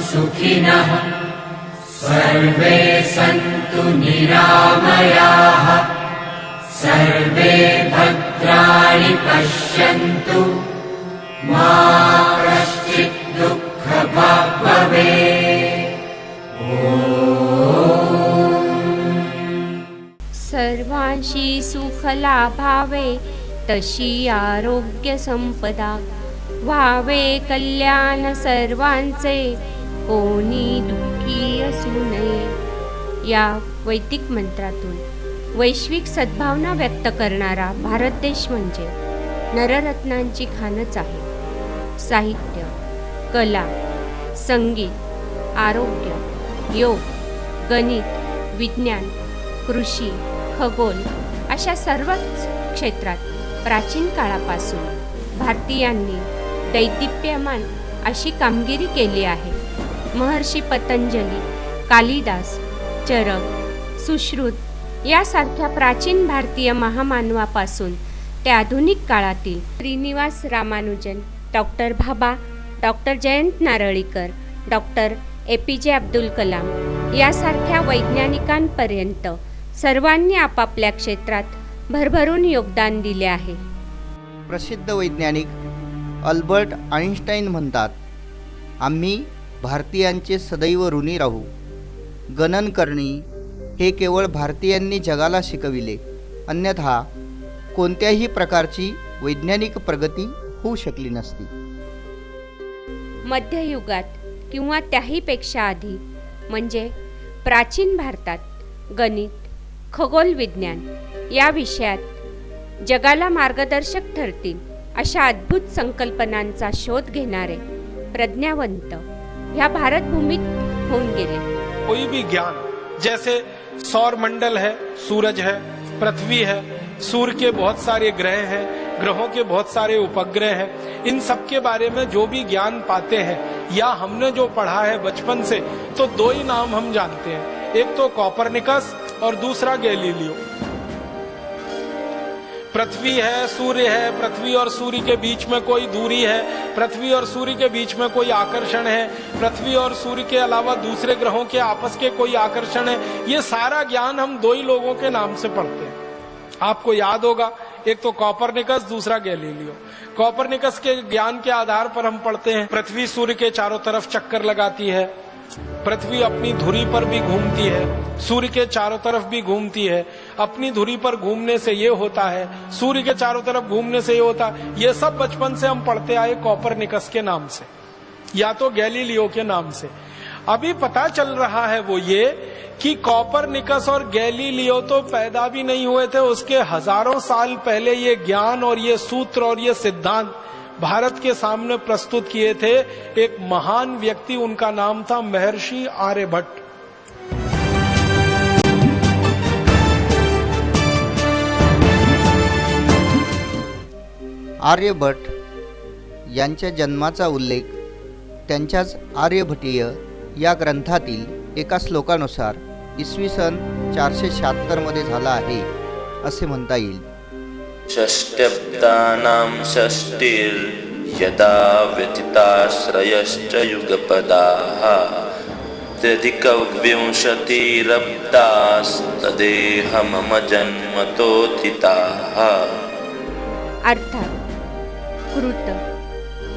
सुखिनः सर्वे सन्तु निरामयाः सर्वे भद्राणि पश्यन्तु मा कश्चित् दुःखभाग् भवेत्। सर्वांशी सुखलाभावे तशी आरोग्य संपदा व्हावे कल्याण सर्वांचे कोणी दुःखी असू नये। या वैदिक मंत्रातून वैश्विक सद्भावना व्यक्त करणारा भारत देश म्हणजे नररत्नांची खाणच आहे। साहित्य, कला, संगीत, आरोग्य, योग, गणित, विज्ञान, कृषी, खगोल अशा सर्वच क्षेत्रात प्राचीन काळापासून भारतीयांनी दैदिप्यमान अशी कामगिरी केली आहे। महर्षी पतंजली, कालिदास, चरक, सुश्रुत यासारख्या प्राचीन भारतीय महामानवापासून ते आधुनिक काळातील Srinivasa Ramanujan, doctor Bhabha, doctor Jayant Narlikar, doctor APJ Abdul Kalam यासारख्या वैज्ञानिकांपर्यंत सर्वांनी आपापल्या क्षेत्रात भरभरून योगदान दिले आहे। प्रसिद्ध वैज्ञानिक अल्बर्ट आइन्स्टाईन म्हणतात, आम्ही भारतीयांचे सदैव ऋणी राहू। गणन करणे हे केवळ भारतीयांनी जगाला शिकविले, अन्यथा कोणत्याही प्रकारची वैज्ञानिक प्रगती होऊ शकली नसती। मध्ययुगात किंवा त्याहीपेक्षा आधी म्हणजे प्राचीन भारतात गणित, खगोल विज्ञान या विषयात जगाला मार्गदर्शक ठरतील अशा अद्भुत संकल्पनांचा शोध घेणारे प्रज्ञावंत ह्या भारतभूमीत होऊन गेले। कोई भी ज्ञान, जैसे सौर मंडल है, सूरज है, पृथ्वी है, सूर्य के बहुत सारे ग्रह हैं, ग्रहों के बहुत सारे उपग्रह हैं, इन सब के बारे में जो भी ज्ञान पाते हैं या हमने जो पढ़ा है बचपन से, तो दो ही नाम हम जानते हैं, एक तो कॉपरनिकस और दूसरा गैलीलियो। पृथ्वी है, सूर्य है, पृथ्वी और सूर्य के बीच में कोई दूरी है, पृथ्वी और सूर्य के बीच में कोई आकर्षण है, पृथ्वी और सूर्य के अलावा दूसरे ग्रहों के आपस के कोई आकर्षण है, ये सारा ज्ञान हम दो ही लोगों के नाम से पढ़ते हैं। आपको याद होगा, एक तो कॉपरनिकस, दूसरा गैलीलियो। कॉपरनिकस के ज्ञान के आधार पर हम पढ़ते हैं पृथ्वी सूर्य के चारों तरफ चक्कर लगाती है, पृथ्वी अपनी धुरी पर भी घूमती है, सूर्य के चारों तरफ भी घूमती है। अपनी धुरी पर घूमने से ये होता है, सूर्य के चारों तरफ घूमने से ये होता है। ये सब बचपन से हम पढ़ते आए कॉपरनिकस के नाम से या तो गैलीलियो के नाम से। अभी पता चल रहा है वो ये कि कॉपरनिकस और गैलीलियो तो पैदा भी नहीं हुए थे, उसके हजारों साल पहले ये ज्ञान और ये सूत्र और ये सिद्धांत भारत के सामने प्रस्तुत किए थे एक महान व्यक्ति, उनका नाम था महर्षि आर्यभट्ट। आर्यभट्ट यांच्या जन्माचा उल्लेख त्यांच्याच आर्यभटीय या ग्रंथातील एका श्लोकानुसार इसवी सन 476 मध्ये झाला आहे असे म्हणता येईल। षष्ट्यब्दानां षष्टिर्यदा व्यतिताश्रयश्च युगपदाः त्र्यधिकविंशतिरब्दास्तदेह मम जन्मतोथिताः। अर्थात कृत,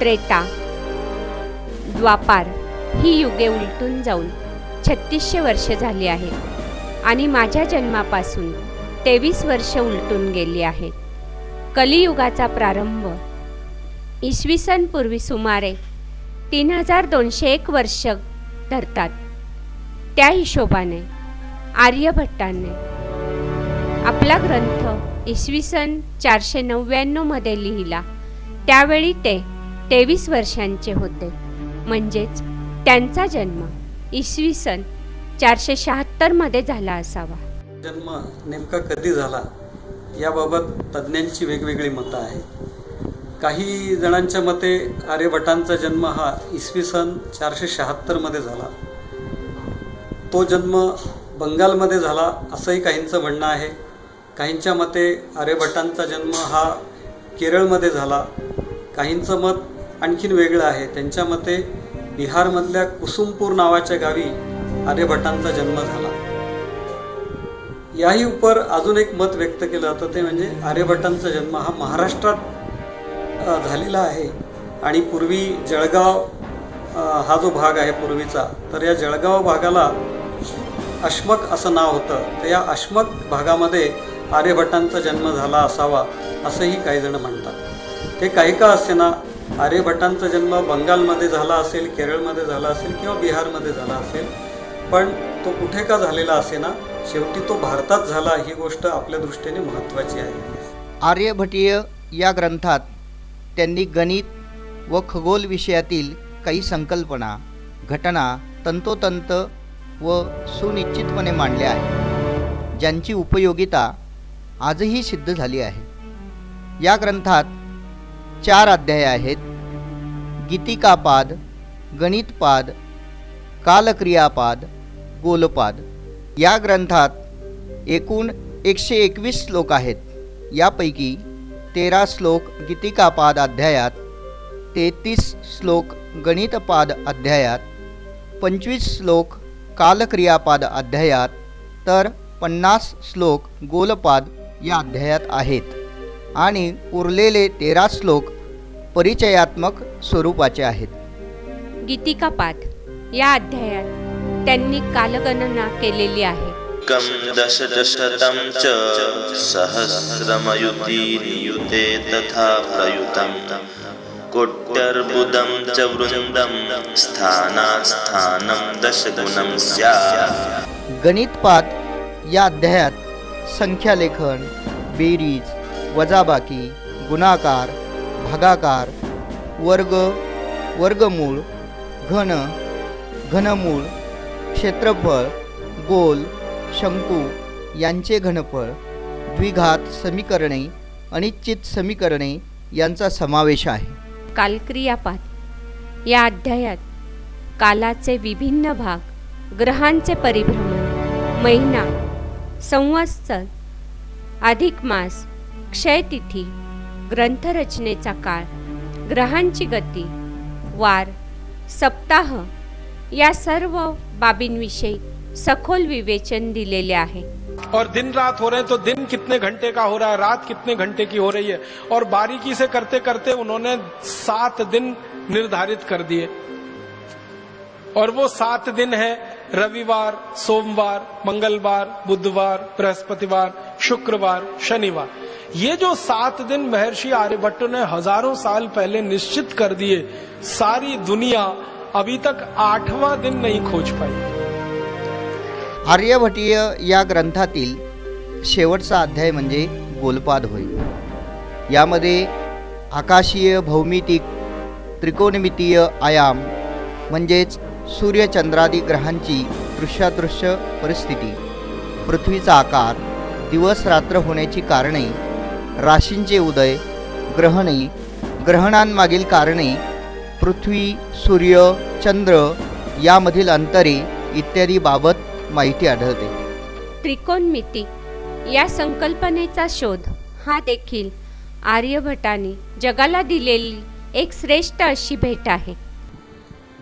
त्रेता, द्वापार ही युगे उलटून जाऊन 3600 वर्ष झाली आहेत आणि माझ्या जन्मापासून 23 वर्ष उलटून गेली आहेत। कलियुगाचा प्रारंभ इसवी सन पूर्वी सुमारे 3201 वर्ष धरतात। त्या हिशोबाने आर्यभट्टाने आपला ग्रंथ इसवी सन 499 मध्ये लिहिला। त्यावेळी ते 23 वर्षांचे होते, म्हणजेच त्यांचा जन्म इसवी सन 476 मध्ये झाला असावा। जन्म नेमका कधी झाला याबाबत तज्ज्ञांची वेगवेगळी मतं आहेत। काही जणांच्या मते आर्यभट्टांचा जन्म हा इसवी सन 476 मध्ये झाला। तो जन्म बंगालमध्ये झाला असंही काहींचं म्हणणं आहे। काहींच्या मते आर्यभट्टांचा जन्म हा केरळमध्ये झाला। काहींचं मत आणखीन वेगळं आहे। त्यांच्या मते बिहारमधल्या कुसुमपूर नावाच्या गावी आर्यभट्टांचा जन्म झाला. याही उपर अजून एक मत व्यक्त केलं जातं, ते म्हणजे आर्यभट्टांचा जन्म हा महाराष्ट्रात झालेला आहे आणि पूर्वी जळगाव हा जो भाग आहे पूर्वीचा, तर या जळगाव भागाला अश्मक असं नाव होतं. तर या अश्मक भागामध्ये आर्यभट्टांचा जन्म झाला असावा असंही काही जण म्हणतात. ते काही का असेना, आर्यभट्टांचा जन्म बंगालमध्ये झाला असेल, केरळमध्ये झाला असेल किंवा बिहारमध्ये झाला असेल, पण तो कुठे का झालेला असेना, शेवटी तो भारतात झाला ही गोष्ट आपल्या दृष्टीने महत्त्वाची आहे. आर्यभटीय या ग्रंथात त्यांनी गणित व खगोल विषयातील काही संकल्पना, घटना तंतोतंत व सुनिश्चितपणे मांडल्या आहेत, ज्यांची उपयोगिता आजही सिद्ध झाली आहे. या ग्रंथात 4 अध्याय आहेत. गीतिकापाद, गणितपाद, कालक्रियापाद, गोलपाद. या ग्रंथात एकूण 121 श्लोक आहेत. यापैकी 13 श्लोक गीतिकापाद अध्यायात, 33 श्लोक गणितपाद अध्यायात, 25 श्लोक कालक्रियापाद अध्यायात, तर 50 श्लोक गोलपाद या अध्यायात आहेत आणि उरलेले 13 श्लोक परिचयात्मक स्वरूपाचे आहेत. गीतिकापाद या अध्यायात त्यांनी कालगणना केलेली आहे. कम दशशतं च सहस्रमयुती नियुते तथा प्रयुतं कोट्यर्बुदं च वृन्दं स्थानास्थानं दशगुणं स्यात्. गणितपाद या अध्यायात संख्यालेखन, बेरीज, वजाबाकी, गुणाकार, भागाकार, वर्ग, वर्गमूळ, घन, घनमूळ, क्षेत्रफळ, गोल, शंकू यांचे घनफळ, द्विघात समीकरणे, अनिश्चित समीकरणे यांचा समावेश आहे. कालक्रियापाद या अध्यायात कालाचे विभिन्न भाग, ग्रहांचे परिभ्रमण, महिना, संवत्सर, अधिक मास, क्षयतिथी, ग्रंथरचनेचा काळ, ग्रहांची गती, वार, सप्ताह या सर्व बाबींविषयी सखोल विवेचन दिलेले आहे. और दिन रात हो रहे हैं तो दिन कितने घंटे का हो रहा है, रात कितने घंटे की हो रही है, और बारीकी से करते करते उन्होंने 7 दिन निर्धारित कर दिए. और वो 7 दिन है रविवार, सोमवार, मंगलवार, बुधवार, बृहस्पतिवार, शुक्रवार, शनिवार. ये जो 7 दिन महर्षि आर्यभट्ट ने हजारों साल पहले निश्चित कर दिए, सारी दुनिया अभी तक 8वां दिन नहीं खोज पाई. आर्यभटीय या ग्रंथातील शेवटचा अध्याय म्हणजे गोलपाद होय. यामध्ये आकाशीय, भौमितिक, त्रिकोणमितीय आयाम म्हणजेच सूर्यचंद्रादी ग्रहांची दृश्यादृश्य परिस्थिती, पृथ्वीचा आकार, दिवस रात्र होण्याची कारणे, राशींचे उदय, ग्रहणे, ग्रहणांमागील कारणे, पृथ्वी, सूर्य, चंद्र यामधील अंतरे इत्यादी बाबत माहिती आढळते. त्रिकोणमिती या संकल्पनेचा शोध हा देखील आर्यभट्टाने जगाला दिलेली एक श्रेष्ठ अशी भेट आहे.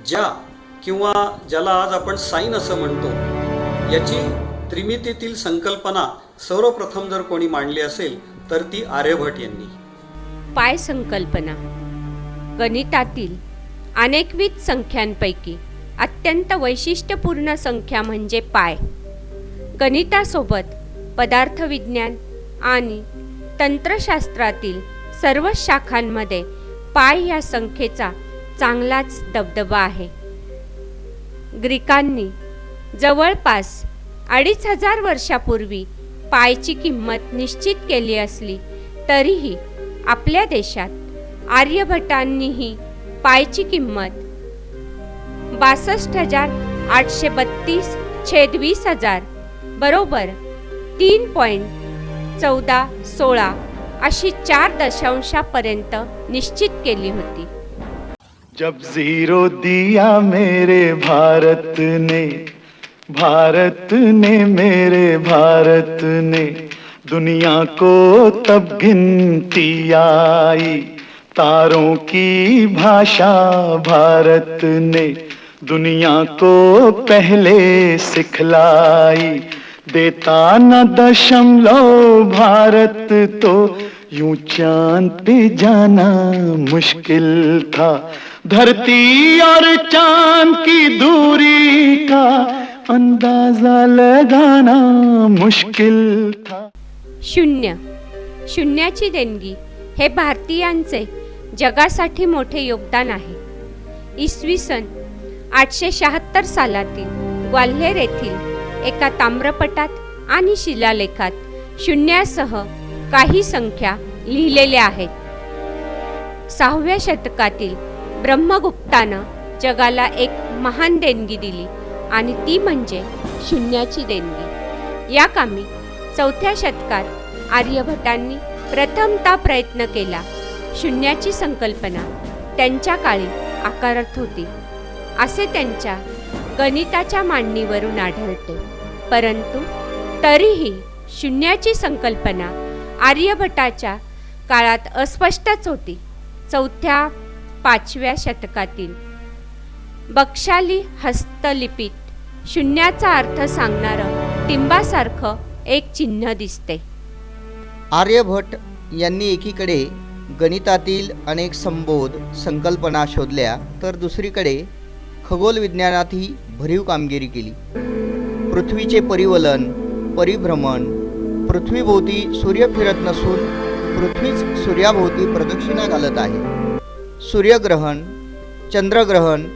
ज्या किंवा ज्याला आज आपण साइन असं म्हणतो, याची त्रिमितीतील संकल्पना सर्वप्रथम जर कोणी मांडली असेल तर ती आर्यभट यांनी. पाय संकल्पना गणितातील अनेकविध संख्यांपैकी अत्यंत वैशिष्ट्यपूर्ण संख्या म्हणजे पाय. गणितासोबत पदार्थविज्ञान आणि तंत्रशास्त्रातील सर्व शाखांमध्ये पाय या संख्येचा चांगलाच दबदबा आहे. ग्रीकांनी जवळपास 2500 वर्षापूर्वी पायची किंमत निश्चित केली असली तरीही आपल्या देशात आर्यभट्टांनीही पायची किंमत 62,832/20,000 बरोबर 3.1416 अशी 4 दशांशापर्यंत निश्चित केली होती. जब जीरो दिया मेरे भारत ने मेरे भारत ने दुनिया को तब गिनती आई, तारों की भाषा भारत ने दुनिया को पहले सिखलाई, देता न दशमलव भारत तो यूं चांद पे जाना मुश्किल था, धरती और चांद की दूरी का अंदाजा लगाना मुश्किल था। शून्य, शून्याची देणगी हे भारतीयांचे जगासाठी मोठे योगदान आहे. इसवी सन 876 सालातील ग्वाल्हेर येथील एका ताम्रपटात आणि शिलालेखात शून्यासह काही संख्या लिहिलेल्या आहेत. 6व्या शतकातील ब्रह्मगुप्तानं जगाला एक महान देणगी दिली आणि ती म्हणजे शून्याची देणगी. या कामी 4थ्या शतकात आर्यभटांनी प्रथमतः प्रयत्न केला. शून्याची संकल्पना त्यांच्या काळी आकारत होती असे त्यांच्या गणिताच्या मांडणीवरून आढळते. परंतु तरीही शून्याची संकल्पना आर्यभटाच्या काळात अस्पष्टच होती. 4थ्या-5व्या शतकातील बक्षाली हस्तलिपीत शून्याचा अर्थ सांगणारं टिंबासारखं एक चिन्ह दिसते. आर्यभट यांनी एकीकडे गणितातील अनेक संबोध संकल्पना शोधल्या, तर दुसरीकडे खगोल विज्ञानातही भरीव कामगिरी केली. पृथ्वीचे परिवलन, परिभ्रमण, पृथ्वीभोवती सूर्य फिरत नसून पृथ्वीच सूर्याभोवती प्रदक्षिणा घालत आहे, सूर्यग्रहण, चंद्रग्रहण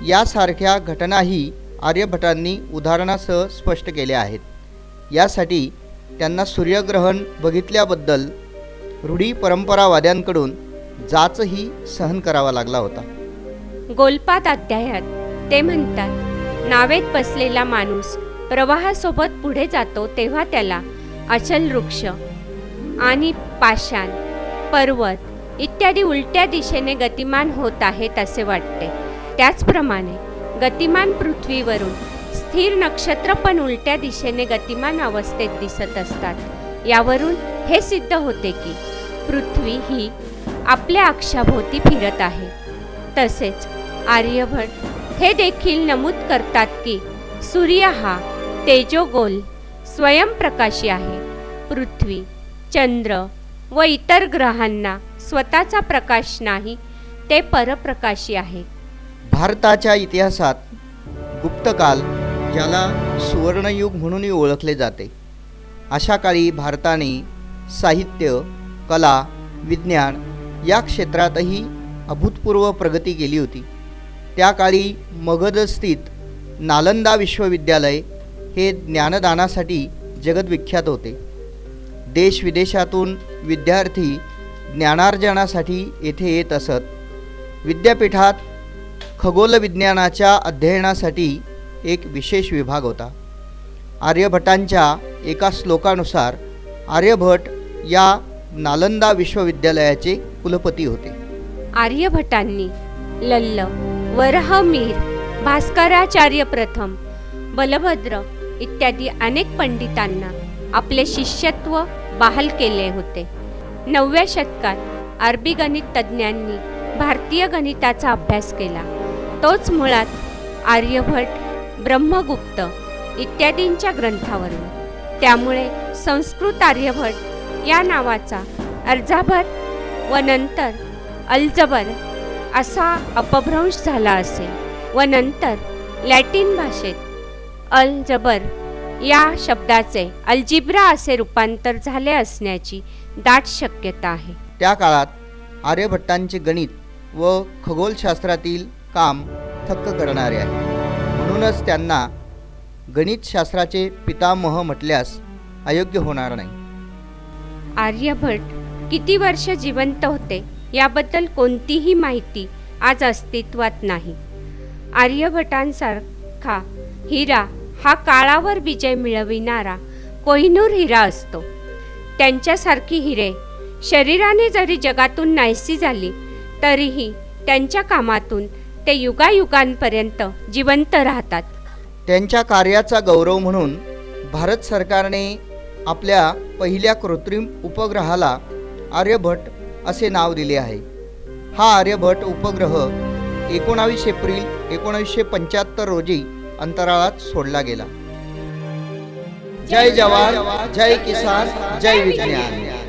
यासारख्या घटनाही आर्यभटांनी उदाहरणासह स्पष्ट केल्या आहेत. यासाठी त्यांना सूर्यग्रहण बघितल्याबद्दल रूढी परंपरावाद्यांकडून जाचही सहन करावा लागला होता. गोलपाद अध्यायात ते म्हणतात, नावेत बसलेला माणूस प्रवाहासोबत पुढे जातो तेव्हा त्याला अचल वृक्ष आणि पाषाण, पर्वत इत्यादी उलट्या दिशेने गतिमान होत आहेत असे वाटते. त्याचप्रमाणे गतिमान पृथ्वीवरून स्थिर नक्षत्र पण उलट्या दिशेने गतिमान अवस्थेत दिसत असतात. यावरून हे सिद्ध होते की पृथ्वी ही आपल्या अक्षाभोवती फिरत आहे. तसेच आर्यभट हे देखील नमूद करतात की सूर्य हा तेजोगोल स्वयंप्रकाशी आहे. पृथ्वी, चंद्र व इतर ग्रहांना स्वतःचा प्रकाश नाही, ते परप्रकाशी आहे. भारताच्या इतिहासात गुप्तकाल, ज्याला सुवर्णयुग म्हणूनही ओळखले जाते, अशा काळी भारताने साहित्य, कला, विज्ञान या क्षेत्रातही अभूतपूर्व प्रगती केली होती. त्या काळी मगधस्थित नालंदा विश्वविद्यालय हे ज्ञानदानासाठी जगद्विख्यात होते. देशविदेशातून विद्यार्थी ज्ञानार्जनासाठी येथे येत असत. विद्यापीठात खगोल विज्ञानाच्या अध्ययनासाठी एक विशेष विभाग होता. आर्यभटांच्या एका श्लोकानुसार आर्यभट या नालंदा विश्वविद्यालयाचे कुलपती होते. आर्यभटांनी लल्ल, वरहमीर, भास्कराचार्य प्रथम, बलभद्र इत्यादी अनेक पंडितांना आपले शिष्यत्व बहाल केले होते. 9व्या शतकात अरबी गणित तज्ज्ञांनी भारतीय गणिताचा अभ्यास केला. तोच मुळात आर्यभट, ब्रह्मगुप्त इत्यादींच्या ग्रंथावरून. त्यामुळे संस्कृत आर्यभट या नावाचा अर्जाभर व नंतर अल्जबर असा अपभ्रंश झाला असेल व नंतर लॅटिन भाषेत अल्जबर या शब्दाचे अल्जिब्रा असे रूपांतर झाले असण्याची दाट शक्यता आहे. त्या काळात आर्यभट्टांचे गणित व खगोलशास्त्रातील काम थक्क करणारे आहे. म्हणूनच त्यांना गणितशास्त्राचे पितामह म्हटल्यास अयोग्य होणार नाही. आर्यभट किती वर्ष जिवंत होते याबद्दल कोणतीही माहिती आज अस्तित्वात नाही. आर्यभटांसारखा हिरा हा काळावर विजय मिळविणारा कोहिनूर हिरा असतो. त्यांच्यासारखी हिरे शरीराने जरी जगातून नाहीशी झाली तरीही त्यांच्या कामातून ते युगायुगांपर्यंत जिवंत राहतात. त्यांच्या कार्याचा गौरव म्हणून भारत सरकारने आपल्या पहिल्या कृत्रिम उपग्रहाला आर्यभट असे नाव दिले आहे. हा आर्यभट्ट उपग्रह 19 एप्रिल 1975 रोजी अंतराळात सोडला गेला. जय जवान, जय किसान, जय विज्ञान.